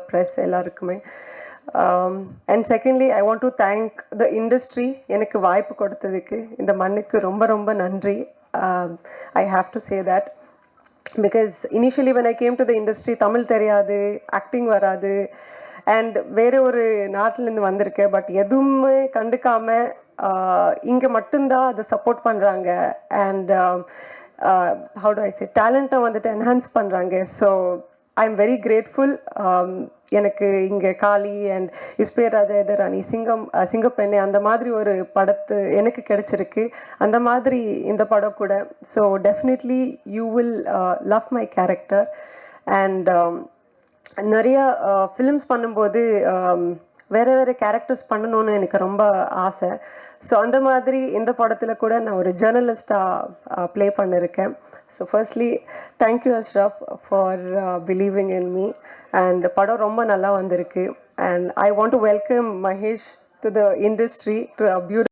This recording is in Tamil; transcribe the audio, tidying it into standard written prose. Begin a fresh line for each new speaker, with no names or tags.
ப்ரெஸ் எல்லாருக்குமே. And secondly I want to thank the industry, எனக்கு வாய்ப்பு கொடுத்ததுக்கு இந்த மண்ணுக்கு ரொம்ப ரொம்ப நன்றி. I have to say that because initially when I came to the industry Tamil தெரியாது, ஆக்டிங் வராது, அண்ட் வேறு ஒரு நாட்டிலேருந்து வந்திருக்கேன். பட் எதுவுமே கண்டுக்காமல் இங்கே மட்டும்தான் அதை சப்போர்ட் பண்ணுறாங்க. அண்ட் ஹவு டு ஐ சே, டேலண்ட்டை வந்துட்டு என்ஹான்ஸ் பண்ணுறாங்க. So I am very grateful. எனக்கு இங்கே காளி அண்ட் இஸ்பேர் ராஜா எதிராணி, சிங்கப்பெண்ணை அந்த மாதிரி ஒரு படத்து எனக்கு கிடைச்சிருக்கு. அந்த மாதிரி இந்த படம் கூட. So definitely you will love my character. And நிறையா ஃபிலிம்ஸ் பண்ணும்போது வேறு வேறு கேரக்டர்ஸ் பண்ணணும்னு எனக்கு ரொம்ப ஆசை. ஸோ அந்த மாதிரி இந்த படத்தில் கூட நான் ஒரு ஜேர்னலிஸ்டாக ப்ளே பண்ணியிருக்கேன். So firstly thank you Ashraf for believing in me. And படம் ரொம்ப நல்லா வந்திருக்கு. And I want to welcome Mahesh to the industry, to a beautiful